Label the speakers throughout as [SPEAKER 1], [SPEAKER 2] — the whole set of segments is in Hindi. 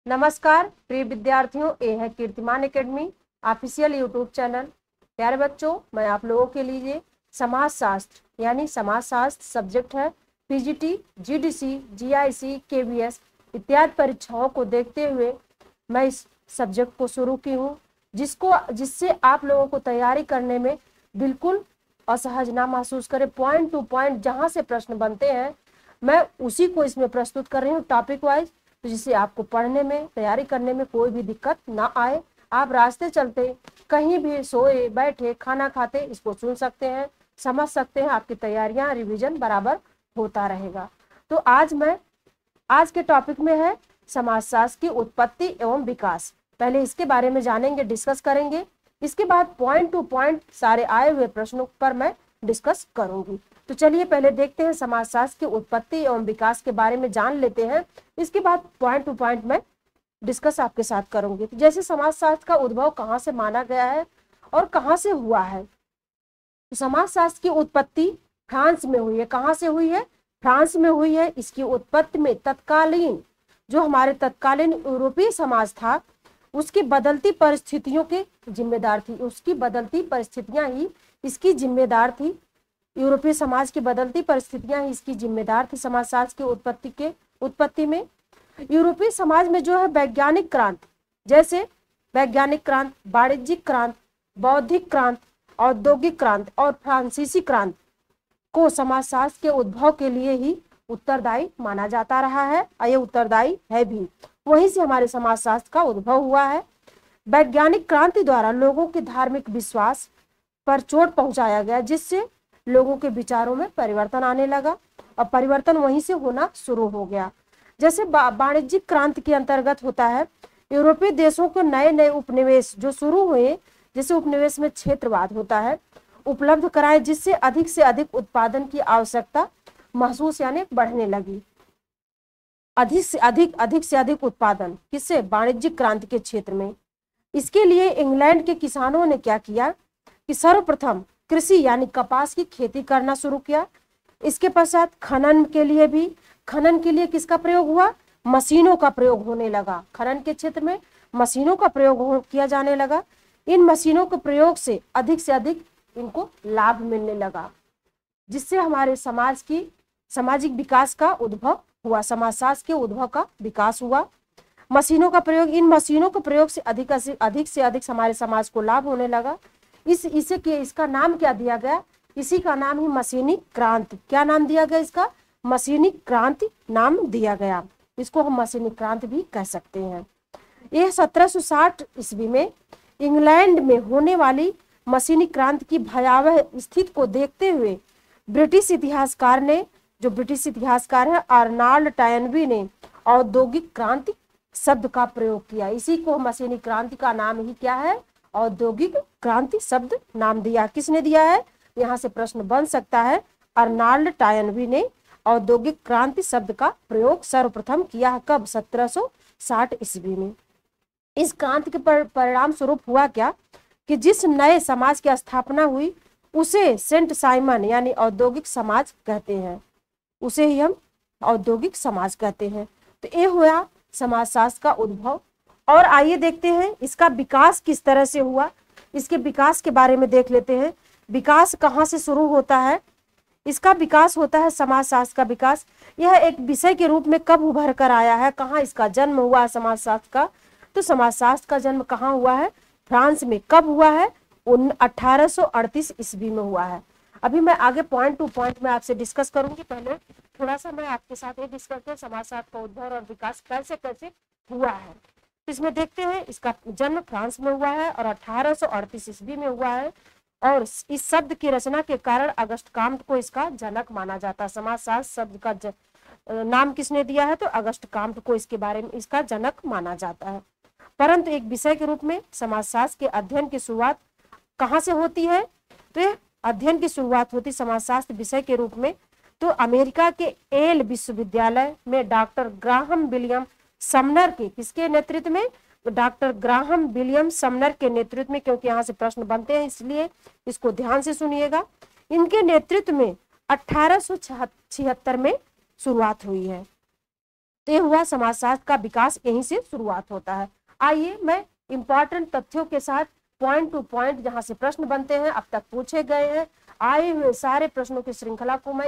[SPEAKER 1] नमस्कार प्रिय विद्यार्थियों, ये है कीर्तिमान एकेडमी ऑफिशियल यूट्यूब चैनल। प्यारे बच्चों, मैं आप लोगों के लिए समाजशास्त्र यानी समाजशास्त्र सब्जेक्ट है पीजीटी, जीडीसी, जीआईसी, केवीएस इत्यादि परीक्षाओं को देखते हुए मैं इस सब्जेक्ट को शुरू की हूँ, जिससे आप लोगों को तैयारी करने में बिल्कुल असहज ना महसूस करें। पॉइंट टू पॉइंट जहाँ से प्रश्न बनते हैं मैं उसी को इसमें प्रस्तुत कर रही हूँ टॉपिक वाइज, तो जिससे आपको पढ़ने में, तैयारी करने में कोई भी दिक्कत ना आए। आप रास्ते चलते, कहीं भी सोए बैठे, खाना खाते इसको सुन सकते हैं, समझ सकते हैं, आपकी तैयारियां, रिवीजन बराबर होता रहेगा। तो आज के टॉपिक में है समाजशास्त्र की उत्पत्ति एवं विकास। पहले इसके बारे में जानेंगे, डिस्कस करेंगे। इसके बाद पॉइंट टू पॉइंट सारे आए हुए प्रश्नों पर मैं डिस्कस करूंगी। तो चलिए पहले देखते हैं समाजशास्त्र की उत्पत्ति एवं विकास के बारे में जान लेते हैं। इसके बाद पॉइंट टू पॉइंट मैं डिस्कस आपके साथ करूंगी। तो जैसे समाजशास्त्र का उद्भव कहाँ से माना गया है और कहाँ से हुआ है, तो समाजशास्त्र की उत्पत्ति फ्रांस में हुई है। कहाँ से हुई है? फ्रांस में हुई है। इसकी उत्पत्ति में तत्कालीन जो हमारे तत्कालीन यूरोपीय समाज था उसकी बदलती परिस्थितियों के जिम्मेदार थी। उसकी बदलती परिस्थितियां ही इसकी जिम्मेदार थी। यूरोपीय समाज की बदलती परिस्थितियां ही इसकी जिम्मेदार थी समाजशास्त्र की उत्पत्ति में। यूरोपीय समाज में जो है वैज्ञानिक क्रांति, जैसे वैज्ञानिक क्रांति, वाणिज्यिक क्रांति, बौद्धिक क्रांति, औद्योगिक क्रांति और फ्रांसीसी क्रांति को समाजशास्त्र के उद्भव के लिए ही उत्तरदायी माना जाता रहा है और ये उत्तरदायी है भी। वहीं से हमारे समाजशास्त्र का उद्भव हुआ है। वैज्ञानिक क्रांति द्वारा लोगों के धार्मिक विश्वास पर चोट पहुंचाया गया, जिससे लोगों के विचारों में परिवर्तन आने लगा और परिवर्तन वहीं से होना शुरू हो गया। जैसे वाणिज्यिक क्रांति के अंतर्गत होता है, यूरोपीय देशों को नए नए उपनिवेश जो शुरू हुए, जैसे उपनिवेश में क्षेत्रवाद होता है, उपलब्ध कराए, जिससे अधिक से अधिक उत्पादन की आवश्यकता महसूस यानी बढ़ने लगी। अधिक से अधिक उत्पादन किससे? वाणिज्यिक क्रांति के क्षेत्र में। इसके लिए इंग्लैंड के किसानों ने क्या किया कि सर्वप्रथम कृषि यानी कपास की खेती करना शुरू किया। इसके पश्चात खनन के लिए किसका प्रयोग हुआ? मशीनों का प्रयोग होने लगा। खनन के क्षेत्र में मशीनों का प्रयोग किया जाने लगा। इन मशीनों के प्रयोग से अधिक इनको लाभ मिलने लगा, जिससे हमारे सामाजिक विकास का उद्भव हुआ, समाजशास्त्र के उद्भव का विकास हुआ। मशीनों का प्रयोग, इन मशीनों के प्रयोग से अधिक से अधिक हमारे समाज को लाभ होने लगा। इसका नाम क्या दिया गया? इसी का नाम ही मशीनी क्रांति। क्या नाम दिया गया इसका? मशीनी क्रांति नाम दिया गया। इसको हम मशीनी क्रांति भी कह सकते हैं। यह 1760 ईस्वी में इंग्लैंड में होने वाली मशीनी क्रांति की भयावह स्थिति को देखते हुए ब्रिटिश इतिहासकार है अर्नाल्ड टायनबी ने औद्योगिक क्रांति शब्द का प्रयोग किया। इसी को मशीनी क्रांति का नाम ही क्या है? औद्योगिक क्रांति शब्द नाम दिया। किसने दिया है? यहाँ से प्रश्न बन सकता है। अर्नाल्ड टायनबी ने औद्योगिक क्रांति शब्द का प्रयोग सर्वप्रथम किया। कब? 1760 ईस्वी में। इस क्रांति के परिणाम स्वरूप हुआ क्या कि जिस नए समाज की स्थापना हुई उसे सेंट साइमन यानी औद्योगिक समाज कहते हैं। उसे ही हम औद्योगिक समाज कहते हैं। तो ये हुआ समाजशास्त्र का उद्भव। और आइए देखते हैं इसका विकास किस तरह से हुआ। इसके विकास के बारे में देख लेते हैं। विकास कहाँ से शुरू होता है? इसका विकास होता है, समाजशास्त्र का विकास यह एक विषय के रूप में कब उभर कर आया है, कहाँ इसका जन्म हुआ है समाजशास्त्र का? तो समाजशास्त्र का जन्म कहाँ हुआ है? फ्रांस में। कब हुआ है? 1838 ईस्वी में हुआ है। अभी मैं आगे पॉइंट टू पॉइंट में आपसे डिस्कस करूंगी। पहले थोड़ा सा मैं आपके साथ ये डिस्कस करूँ समाजशास्त्र का उद्भव और विकास कैसे कैसे हुआ है। इसमें देखते हैं इसका जन्म फ्रांस में हुआ है और 1838 ईस्वी में हुआ है। और इस शब्द की रचना के कारण अगस्त काम्ट को इसका जनक माना जाता है। समाजशास्त्र शब्द का नाम किसने दिया है? तो अगस्त काम्ट को इसके बारे में इसका जनक माना जाता है। परंतु एक विषय के रूप में समाजशास्त्र के अध्ययन की शुरुआत कहाँ से होती है? तो यह अध्ययन की शुरुआत होती समाजशास्त्र विषय के रूप में तो अमेरिका के येल विश्वविद्यालय में डॉक्टर ग्राहम विलियम समनर के किसके नेतृत्व में? डॉक्टर ग्राहम विलियम समनर के नेतृत्व में, क्योंकि यहाँ से प्रश्न बनते हैं इसलिए इसको ध्यान से सुनिएगा। इनके नेतृत्व में 1876 में शुरुआत हुई है। तो ये हुआ समाजशास्त्र का विकास, यहीं से शुरुआत होता है। आइए मैं इंपॉर्टेंट तथ्यों के साथ पॉइंट टू पॉइंट जहां से प्रश्न बनते हैं, अब तक पूछे गए हैं, आए हुए सारे प्रश्नों की श्रृंखला को मैं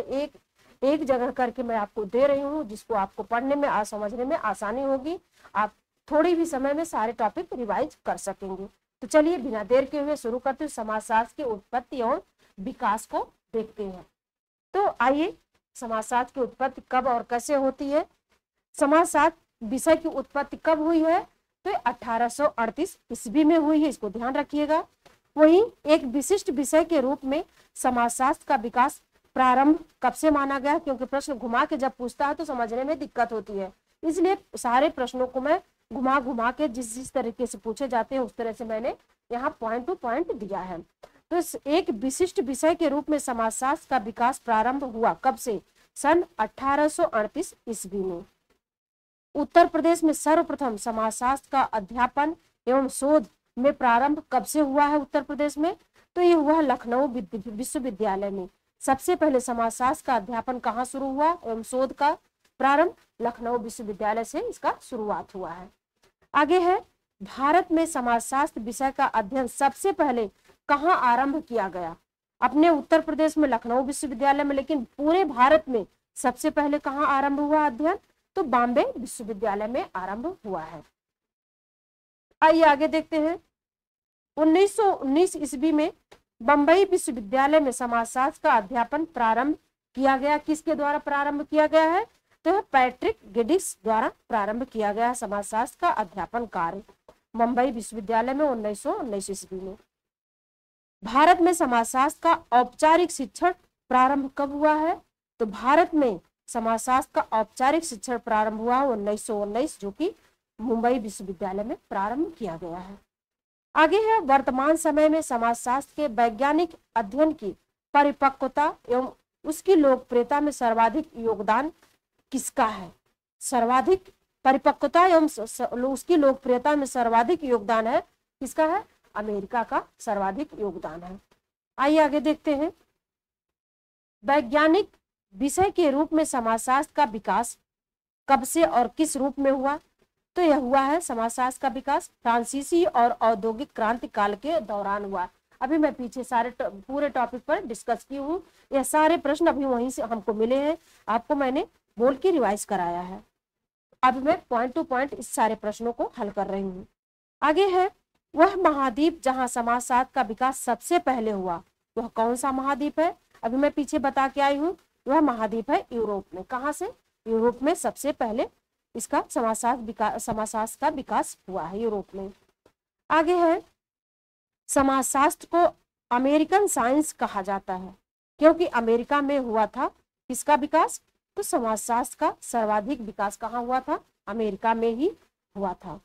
[SPEAKER 1] एक जगह करके मैं आपको दे रही हूँ, जिसको आपको पढ़ने में समझने में आसानी होगी। आप थोड़ी भी समय में सारे टॉपिक रिवाइज कर सकेंगे। तो चलिए बिना देर के हुए शुरू करते हुए समाजशास्त्र की उत्पत्ति और विकास को देखते हैं। तो आइए, समाजशास्त्र की उत्पत्ति कब और कैसे होती है। समाजशास्त्र विषय की उत्पत्ति कब हुई है, तो 1838 ईस्वी में हुई है, इसको ध्यान रखिएगा। वहीं एक विशिष्ट विषय के रूप में समाजशास्त्र का विकास प्रारंभ कब से माना गया, क्योंकि प्रश्न घुमा के जब पूछता है तो समझने में दिक्कत होती है, इसलिए सारे प्रश्नों को मैं घुमा घुमा के जिस तरीके से पूछे जाते हैं उस तरह से मैंने यहाँ पॉइंट टू पॉइंट दिया है। तो एक विशिष्ट विषय के रूप में समाजशास्त्र का विकास प्रारंभ हुआ कब से, सन 1838 ईस्वी में। उत्तर प्रदेश में सर्वप्रथम समाजशास्त्र का अध्यापन एवं शोध में प्रारंभ कब से हुआ है उत्तर प्रदेश में, तो ये हुआ लखनऊ विश्वविद्यालय में। सबसे पहले समाजशास्त्र का अध्यापन कहाँ शुरू हुआ एवं शोध का प्रारंभ लखनऊ विश्वविद्यालय से इसका शुरुआत हुआ है। आगे है, भारत में समाजशास्त्र विषय का अध्ययन सबसे पहले कहाँ आरंभ किया गया, अपने उत्तर प्रदेश में लखनऊ विश्वविद्यालय में, लेकिन पूरे भारत में सबसे पहले कहाँ आरंभ हुआ अध्ययन, तो बॉम्बे विश्वविद्यालय में आरंभ हुआ है। आइए आगे देखते हैं। 1919 ईस्वी में बंबई विश्वविद्यालय में समाजशास्त्र का अध्यापन प्रारंभ किया गया। किसके द्वारा प्रारंभ किया गया है, तो पैट्रिक गिडिस द्वारा प्रारंभ किया गया समाजशास्त्र का अध्यापन कार्य मुंबई विश्वविद्यालय में 1919 ईस्वी में। भारत में समाजशास्त्र का औपचारिक शिक्षण प्रारंभ कब हुआ है, तो भारत में समाजशास्त्र का औपचारिक शिक्षण प्रारंभ हुआ 1919, जो कि मुंबई विश्वविद्यालय में प्रारंभ किया गया है। आगे है, वर्तमान समय में समाजशास्त्र के वैज्ञानिक अध्ययन की परिपक्वता एवं उसकी लोकप्रियता में सर्वाधिक योगदान किसका है। सर्वाधिक परिपक्वता एवं उसकी लोकप्रियता में सर्वाधिक योगदान है किसका है, अमेरिका का सर्वाधिक योगदान है। आइए आगे देखते हैं। वैज्ञानिक विषय के रूप में समाजशास्त्र का विकास कब से और किस रूप में हुआ, तो यह हुआ है समाजशास्त्र का विकास फ्रांसीसी और औद्योगिक क्रांति काल के दौरान हुआ। अभी मैं पीछे सारे पूरे टॉपिक पर डिस्कस की हूँ, यह सारे प्रश्न अभी वहीं से हमको मिले हैं, आपको मैंने बोल के रिवाइज कराया है। अब मैं पॉइंट टू पॉइंट इस सारे प्रश्नों को हल कर रही हूँ। आगे है, वह महाद्वीप जहाँ समाजशास्त्र का विकास सबसे पहले हुआ, वह कौन सा महाद्वीप है, अभी मैं पीछे बता के आई हूँ, वह महाद्वीप है यूरोप में। कहाँ से, यूरोप में सबसे पहले इसका समाजशास्त्र का विकास हुआ है यूरोप में। आगे है, समाजशास्त्र को अमेरिकन साइंस कहा जाता है क्योंकि अमेरिका में हुआ था किसका विकास, तो समाजशास्त्र का सर्वाधिक विकास कहाँ हुआ था, अमेरिका में ही हुआ था।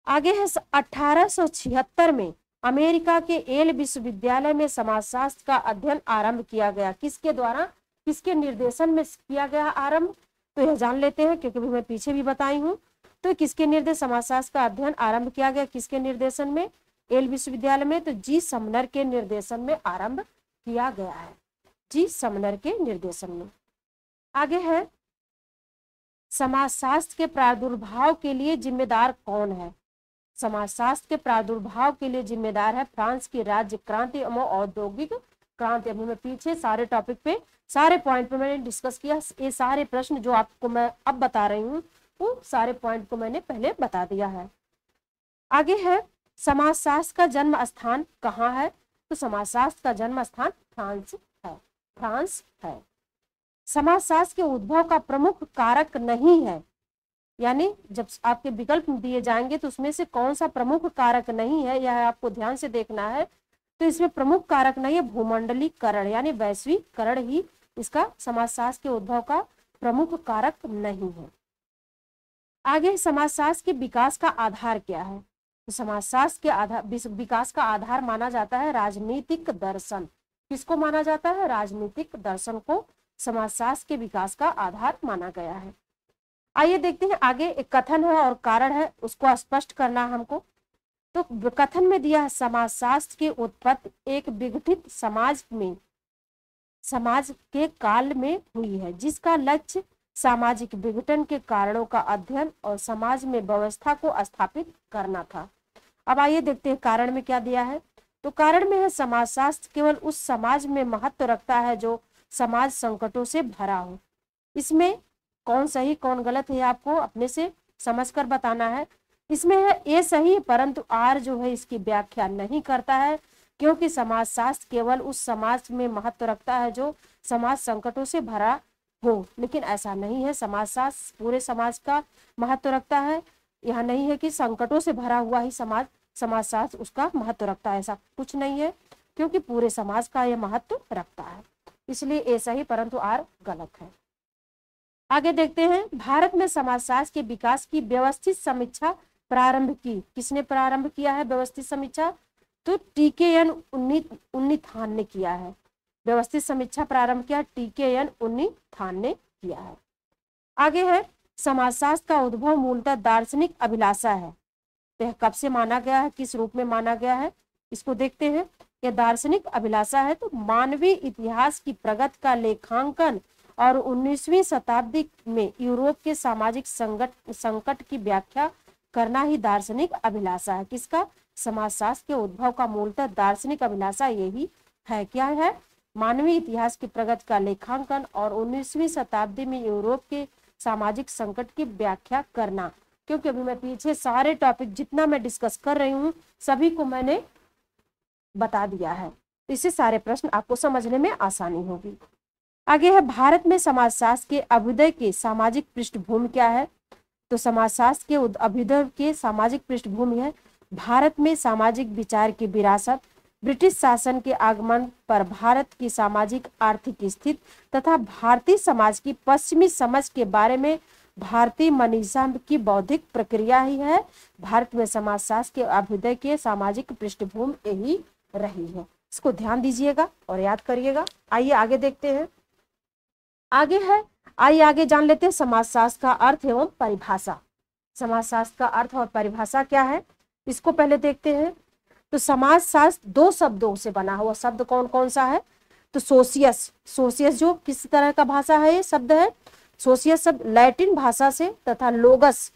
[SPEAKER 1] आगे है, 1876 में अमेरिका के येल विश्वविद्यालय में समाजशास्त्र का अध्ययन आरंभ किया गया। किसके द्वारा, किसके निर्देशन में किया गया आरंभ, तो यह जान लेते हैं क्योंकि मैं पीछे भी बताई हूँ। तो किसके निर्देश समाजशास्त्र का अध्ययन आरंभ किया गया, किसके निर्देशन में, येल विश्वविद्यालय में, तो जी समनर के निर्देशन में आरंभ किया गया है, जी समनर के निर्देशन में। आगे है, समाजशास्त्र के प्रादुर्भाव के लिए जिम्मेदार कौन है। समाजशास्त्र के प्रादुर्भाव के लिए जिम्मेदार है फ्रांस की राज्य क्रांति एवं औद्योगिक क्रांति। अभी मैं पीछे सारे टॉपिक पे सारे पॉइंट पे मैंने डिस्कस किया, ये सारे प्रश्न जो आपको मैं अब बता रही हूँ वो सारे पॉइंट को मैंने पहले बता दिया है। आगे है, समाजशास्त्र का जन्म स्थान कहाँ है, तो समाजशास्त्र का जन्म स्थान फ्रांस है, फ्रांस है। समाजशास्त्र के उद्भव का प्रमुख कारक नहीं है, यानी जब आपके विकल्प दिए जाएंगे तो उसमें से कौन सा प्रमुख कारक नहीं है, यह आपको ध्यान से देखना है। तो इसमें प्रमुख कारक नहीं है, भूमंडलीकरण यानी वैश्वीकरण ही इसका समाजशास्त्र के उद्भव का प्रमुख कारक नहीं है। आगे, समाजशास्त्र के विकास का आधार क्या है, तो समाजशास्त्र के आधार विकास का आधार माना जाता है राजनीतिक दर्शन। किसको माना जाता है, राजनीतिक दर्शन को समाजशास्त्र के विकास का आधार माना गया है। आइए देखते हैं आगे, एक कथन है और कारण है, उसको स्पष्ट करना हमको। तो कथन में दिया है, समाजशास्त्र की उत्पत्ति एक विघटित समाज के काल में हुई है जिसका लक्ष्य सामाजिक विघटन के कारणों का अध्ययन और समाज में व्यवस्था को स्थापित करना था। अब आइए देखते हैं कारण में क्या दिया है। तो कारण में है समाजशास्त्र केवल उस समाज में महत्व रखता है जो समाज संकटों से भरा हो। इसमें कौन सही कौन गलत है आपको अपने से समझकर बताना है। इसमें है ए सही, परंतु आर जो है इसकी व्याख्या नहीं करता है, क्योंकि समाजशास्त्र केवल उस समाज में महत्व रखता है जो समाज संकटों से भरा हो। लेकिन ऐसा नहीं है, समाजशास्त्र पूरे समाज का महत्व रखता है। यह नहीं है कि संकटों से भरा हुआ ही समाजशास्त्र उसका महत्व रखता है, ऐसा कुछ नहीं है, क्योंकि पूरे समाज का यह महत्व रखता है। इसलिए ए सही परंतु आर गलत है। आगे देखते हैं, भारत में समाजशास्त्र के विकास की व्यवस्थित समीक्षा प्रारंभ की। किसने प्रारंभ किया है व्यवस्थित समीक्षा? तो टीकेएन उन्नीथान ने किया है। व्यवस्थित समीक्षा प्रारंभ किया टीकेएन उन्नीथान ने किया है। आगे है, समाजशास्त्र का उद्भव मूलतः दार्शनिक अभिलाषा है। तो यह कब से माना गया है, किस रूप में माना गया है, इसको देखते हैं। यह दार्शनिक अभिलाषा है तो मानवीय इतिहास की प्रगति का लेखांकन और 19वीं शताब्दी में यूरोप के सामाजिक संकट की व्याख्या करना ही दार्शनिक अभिलाषा है। किसका? समाजशास्त्र के उद्भव का मूलतः दार्शनिक अभिलाषा यही है। क्या है? मानवीय इतिहास की प्रगति का लेखांकन और 19वीं शताब्दी में यूरोप के सामाजिक संकट की व्याख्या करना। क्योंकि अभी मैं पीछे सारे टॉपिक जितना मैं डिस्कस कर रही हूँ सभी को मैंने बता दिया है, इससे सारे प्रश्न आपको समझने में आसानी होगी। आगे है, भारत में समाजशास्त्र के अभ्युदय के सामाजिक पृष्ठभूमि क्या है? तो समाजशास्त्र के अभ्युदय के सामाजिक पृष्ठभूमि है भारत में सामाजिक विचार की विरासत, ब्रिटिश शासन के आगमन पर भारत की सामाजिक आर्थिक स्थिति तथा भारतीय समाज की पश्चिमी समझ के बारे में भारतीय मनीषा की बौद्धिक प्रक्रिया ही है। भारत में समाजशास्त्र के अभ्युदय के सामाजिक पृष्ठभूमि यही रही है। इसको ध्यान दीजिएगा और याद करिएगा। आइए आगे देखते हैं। आइए आगे जान लेते हैं समाजशास्त्र का अर्थ एवं परिभाषा। समाजशास्त्र का अर्थ और परिभाषा क्या है इसको पहले देखते हैं। तो समाजशास्त्र दो शब्दों से बना हुआ शब्द कौन कौन सा है? तो सोशियस जो किस तरह का भाषा है, ये शब्द है सोशियस शब्द लैटिन भाषा से तथा लोगस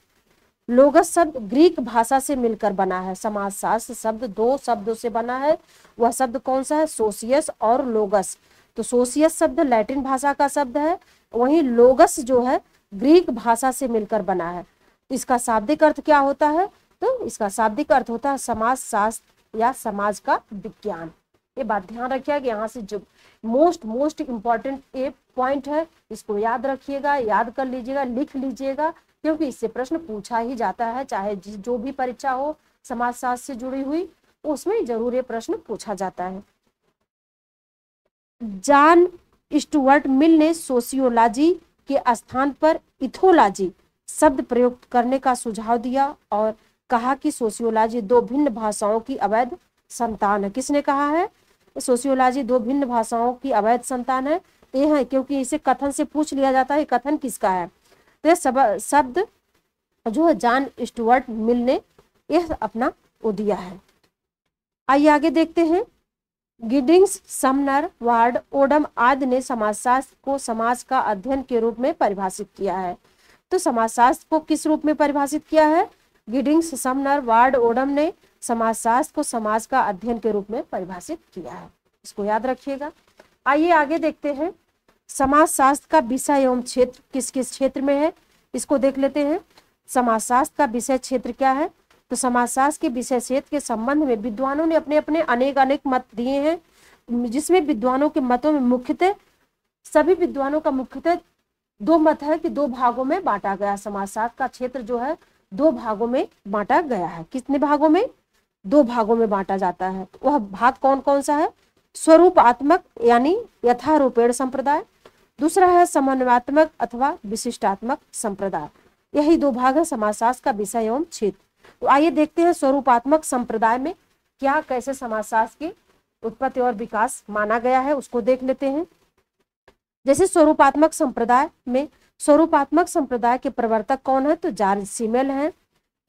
[SPEAKER 1] शब्द ग्रीक भाषा से मिलकर बना है। समाजशास्त्र शब्द दो शब्दों से बना है, वह शब्द कौन सा है? सोशियस और लोगस। तो सोशियस शब्द लैटिन भाषा का शब्द है, वहीं लोगस जो है ग्रीक भाषा से मिलकर बना है। तो इसका शाब्दिक अर्थ क्या होता है? तो इसका शाब्दिक अर्थ होता है समाजशास्त्र या समाज का विज्ञान। ये बात ध्यान रखिएगा, यहाँ से जो मोस्ट इम्पॉर्टेंट एक पॉइंट है इसको याद रखिएगा, याद कर लीजिएगा, लिख लीजिएगा, क्योंकि इससे प्रश्न पूछा ही जाता है। चाहे जो भी परीक्षा हो समाजशास्त्र से जुड़ी हुई उसमें जरूर ये प्रश्न पूछा जाता है। जॉन स्टुअर्ट मिल ने सोशियोलॉजी के स्थान पर इथोलॉजी शब्द प्रयोग करने का सुझाव दिया और कहा कि सोशियोलॉजी दो भिन्न भाषाओं की अवैध संतान है। किसने कहा है? सोशियोलॉजी दो भिन्न भाषाओं की अवैध संतान है। ये है क्योंकि इसे कथन से पूछ लिया जाता है, कथन किसका है? तो यह शब्द जो है जॉन स्टुअर्ट मिल ने यह अपना वो दिया है। आइए आगे देखते हैं। गिडिंग्स, समनर, वार्ड, ओडम आदि ने समाजशास्त्र को समाज का अध्ययन के रूप में परिभाषित किया है। तो समाजशास्त्र को किस रूप में परिभाषित किया है? गिडिंग्स, समनर, वार्ड, ओडम ने समाजशास्त्र को समाज का अध्ययन के रूप में परिभाषित किया है। इसको याद रखिएगा। आइए आगे देखते हैं। समाजशास्त्र का विषय एवं क्षेत्र किस किस क्षेत्र में है इसको देख लेते हैं। समाजशास्त्र का विषय क्षेत्र क्या है? तो समाजशास्त्र के विषय क्षेत्र के संबंध में विद्वानों ने अपने अपने अनेक मत दिए हैं, जिसमें विद्वानों के मतों में मुख्यतः सभी विद्वानों का मुख्यतः दो मत है कि दो भागों में बांटा गया। समाजशास्त्र का क्षेत्र जो है दो भागों में बांटा गया है। कितने भागों में? दो भागों में बांटा जाता है। वह भाग कौन कौन सा है? स्वरूपात्मक यानी यथारूपेण संप्रदाय, दूसरा है समन्वयात्मक अथवा विशिष्टात्मक संप्रदाय। यही दो भाग है समाजशास्त्र का विषय एवं क्षेत्र। तो आइए देखते हैं स्वरूपात्मक संप्रदाय में क्या कैसे समाजशास्त्र की उत्पत्ति और विकास माना गया है, उसको देख लेते हैं। जैसे स्वरूपात्मक संप्रदाय में, स्वरूपात्मक संप्रदाय के प्रवर्तक कौन है? तो जॉर्ज सिमेल हैं।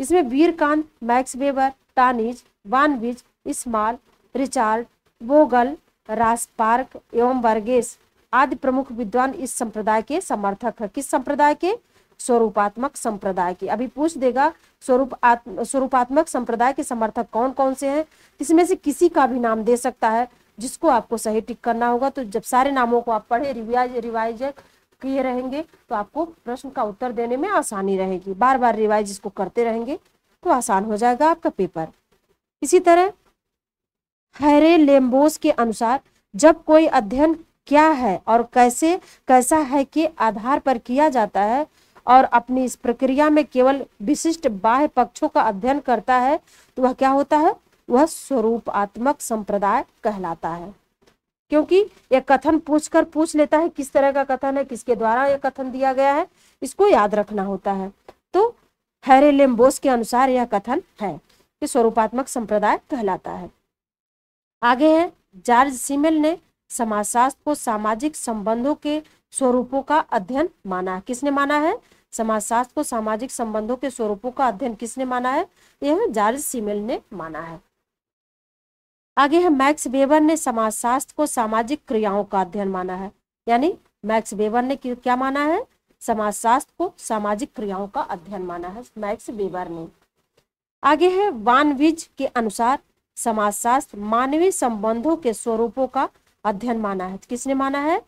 [SPEAKER 1] इसमें वीरकांत, मैक्स वेबर, टानिज, वानविज, स्मॉल, रिचार्ड, बोगल, रासपार्क एवं वर्गेस आदि प्रमुख विद्वान इस संप्रदाय के समर्थक है। किस संप्रदाय के? स्वरूपात्मक संप्रदाय के। अभी पूछ देगा स्वरूपात्मक संप्रदाय के समर्थक कौन कौन से हैं, इसमें से किसी का भी नाम दे सकता है, जिसको आपको सही टिक करना होगा। तो जब सारे नामों को आप पढ़े, रिवाइज किए रहेंगे तो आपको प्रश्न का उत्तर देने में आसानी रहेगी। बार बार रिवाइज इसको करते रहेंगे तो आसान हो जाएगा आपका पेपर। इसी तरह हैरे-लेम्बोस के अनुसार जब कोई अध्ययन क्या है और कैसा है के आधार पर किया जाता है और अपनी इस प्रक्रिया में केवल विशिष्ट बाह्य पक्षों का अध्ययन करता है तो वह क्या होता है? वह स्वरूपात्मक संप्रदाय कहलाता है। क्योंकि यह कथन पूछ लेता है किस तरह का कथन है, किसके द्वारा यह कथन दिया गया है, इसको याद रखना होता है। तो हैरे-लेम्बोस के अनुसार यह कथन है कि स्वरूपात्मक संप्रदाय कहलाता है। आगे है, जॉर्ज सिमेल ने समाजशास्त्र को सामाजिक संबंधों के स्वरूपों का अध्ययन माना है। किसने माना है? समाजशास्त्र को सामाजिक संबंधों के स्वरूपों का अध्ययन किसने माना है? यह जॉर्ज सिमेल ने माना है। आगे है, मैक्स वेबर ने समाजशास्त्र को सामाजिक क्रियाओं का अध्ययन माना है। यानी मैक्स वेबर ने क्या माना है? समाजशास्त्र को सामाजिक क्रियाओं का अध्ययन माना है मैक्स वेबर ने। आगे है, वान विज के अनुसार समाजशास्त्र मानवीय संबंधों के स्वरूपों का अध्ययन माना है। किसने माना है?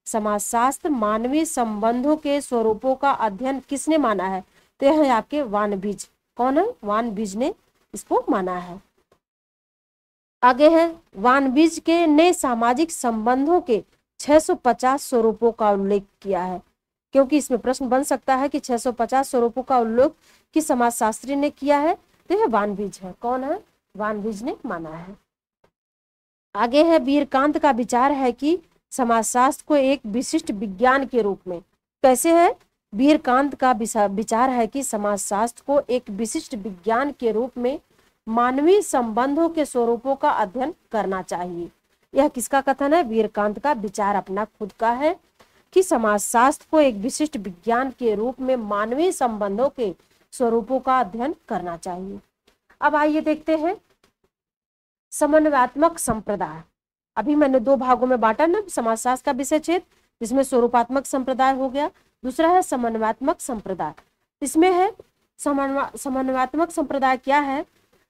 [SPEAKER 1] समाजशास्त्र मानवीय संबंधों के स्वरूपों का अध्ययन किसने माना है? तो यह है आपके वान विज। कौन है? वान विज ने इसको माना है। आगे है, वान विज के ने सामाजिक संबंधों के 650 स्वरूपों का उल्लेख किया है। क्योंकि इसमें प्रश्न बन सकता है कि 650 स्वरूपों का उल्लेख किस समाजशास्त्री ने किया है? तो यह वान विज है। कौन है? वान विज ने माना है। आगे है, वीरकांत का विचार है कि समाजशास्त्र को एक विशिष्ट विज्ञान के रूप में, कैसे है? वीरकांत का विचार है कि समाजशास्त्र को एक विशिष्ट विज्ञान के रूप में मानवीय संबंधों के स्वरूपों का अध्ययन करना चाहिए। यह किसका कथन है? वीरकांत का विचार अपना खुद का है कि समाजशास्त्र को एक विशिष्ट विज्ञान के रूप में मानवीय संबंधों के स्वरूपों का अध्ययन करना चाहिए। अब आइए देखते हैं समन्वयात्मक संप्रदाय। अभी मैंने दो भागों में बांटा ना समाजशास्त्र का विषय क्षेत्र, जिसमें स्वरूपात्मक संप्रदाय हो गया, दूसरा है समन्वयात्मक संप्रदाय। इसमें है समन्वयात्मक संप्रदाय क्या है?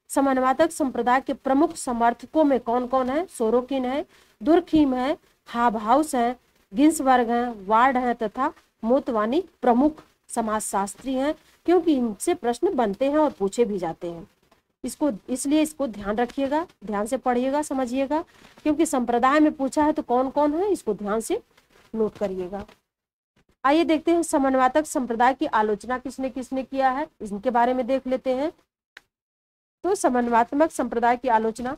[SPEAKER 1] समन्वयात्मक संप्रदाय के प्रमुख समर्थकों में कौन कौन है? सोरोकिन है, दुर्खीम है, हाबहाउस है, गिन्सबर्ग है, वार्ड है तथा मोतवानी प्रमुख समाजशास्त्री हैं। क्योंकि इनसे प्रश्न बनते हैं और पूछे भी जाते हैं। इसलिए इसको ध्यान रखिएगा, ध्यान से पढ़िएगा, समझिएगा। क्योंकि संप्रदाय में पूछा है तो कौन कौन है इसको ध्यान से नोट करिएगा। आइए देखते हैं समन्वयात्मक संप्रदाय की आलोचना किसने किसने किया है, इनके बारे में देख लेते हैं। तो समन्वयात्मक संप्रदाय की आलोचना,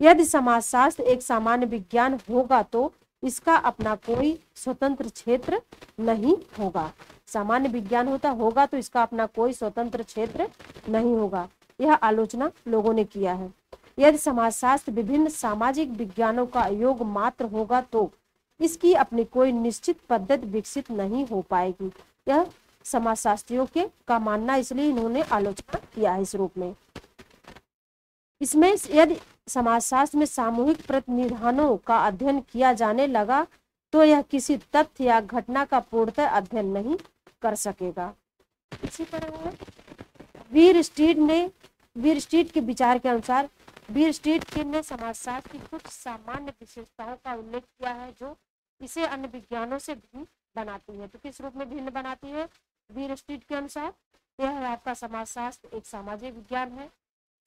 [SPEAKER 1] यदि समाजशास्त्र एक सामान्य विज्ञान होगा तो इसका अपना कोई स्वतंत्र क्षेत्र नहीं होगा। सामान्य विज्ञान होगा तो इसका अपना कोई स्वतंत्र क्षेत्र नहीं होगा। यह आलोचना लोगों ने किया है। यदि समाजशास्त्र विभिन्न सामाजिक विज्ञानों का योग मात्र होगा तो इसकी अपनी कोई निश्चित पद्धति विकसित नहीं हो पाएगी। यह समाजशास्त्रियों के का मानना, इसलिए इन्होंने आलोचना किया है इस रूप में। इसमें यदि समाजशास्त्र में सामूहिक प्रतिनिधानों का अध्ययन किया जाने लगा तो यह किसी तथ्य या घटना का पूर्णतः अध्ययन नहीं कर सकेगा। इसी तरह वीरस्ट्रीट के विचार के अनुसार वीरस्ट्रीट ने समाजशास्त्र की कुछ सामान्य विशेषताओं का उल्लेख किया है जो इसे अन्य विज्ञानों से भिन्न बनाती है। तो किस रूप में भिन्न बनाती है? वीरस्ट्रीट के अनुसार यह है आपका समाजशास्त्र एक सामाजिक विज्ञान है।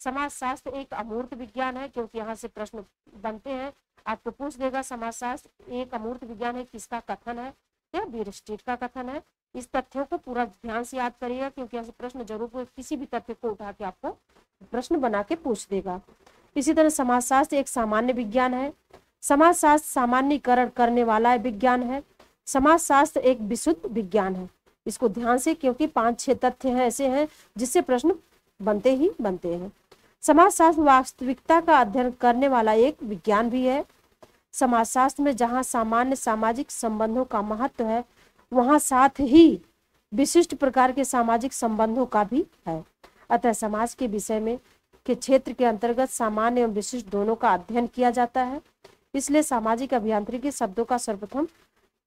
[SPEAKER 1] समाजशास्त्र एक अमूर्त विज्ञान है, क्योंकि यहाँ से प्रश्न बनते हैं, आपको पूछ देगा समाजशास्त्र एक अमूर्त विज्ञान है, किसका कथन है? यह वीरस्ट्रीट का कथन है। इस तथ्यों को पूरा ध्यान से याद करिएगा, क्योंकि यहाँ से प्रश्न जरूर किसी भी तथ्य को उठा के आपको प्रश्न बना के पूछ देगा। इसी तरह समाजशास्त्र एक सामान्य विज्ञान है। समाजशास्त्र सामान्यीकरण करने वाला विज्ञान है। समाजशास्त्र एक विशुद्ध विज्ञान है। इसको ध्यान से, क्योंकि 5-6 तथ्य हैं ऐसे हैं जिससे प्रश्न बनते ही बनते हैं। समाजशास्त्र वास्तविकता का अध्ययन करने वाला एक विज्ञान भी है। समाजशास्त्र में जहाँ सामान्य सामाजिक संबंधों का महत्व है वहाँ साथ ही विशिष्ट प्रकार के सामाजिक संबंधों का भी है। अतः समाज के विषय में के क्षेत्र के अंतर्गत सामान्य एवं विशिष्ट दोनों का अध्ययन किया जाता है। इसलिए सामाजिक अभियांत्रिकी शब्दों का सर्वप्रथम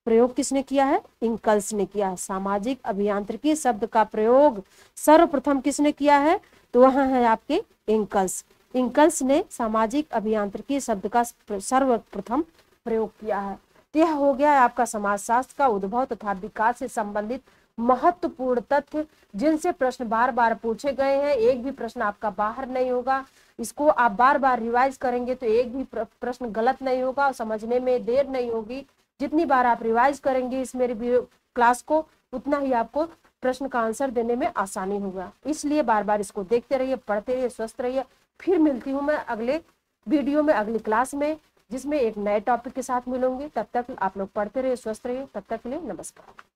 [SPEAKER 1] प्रयोग किसने किया है? इंकल्स ने किया है। सामाजिक अभियांत्रिकी शब्द का प्रयोग सर्वप्रथम किसने किया है? तो वहां है आपके इंकल्स। इंकल्स ने सामाजिक अभियांत्रिकी शब्द का सर्वप्रथम प्रयोग किया है। तो यह हो गया है आपका समाजशास्त्र का उद्भव तथा विकास से संबंधित महत्वपूर्ण तथ्य, जिनसे प्रश्न बार बार पूछे गए हैं। एक भी प्रश्न आपका बाहर नहीं होगा, इसको आप बार बार रिवाइज करेंगे तो एक भी प्रश्न गलत नहीं होगा और समझने में देर नहीं होगी। जितनी बार आप रिवाइज करेंगे इस मेरे क्लास को, उतना ही आपको प्रश्न का आंसर देने में आसानी होगा। इसलिए बार बार इसको देखते रहिए, पढ़ते रहिए, स्वस्थ रहिए। फिर मिलती हूँ मैं अगले वीडियो में, अगली क्लास में, जिसमें एक नए टॉपिक के साथ मिलूंगी। तब तक आप लोग पढ़ते रहिए, स्वस्थ रहिए। तब तक के लिए नमस्कार।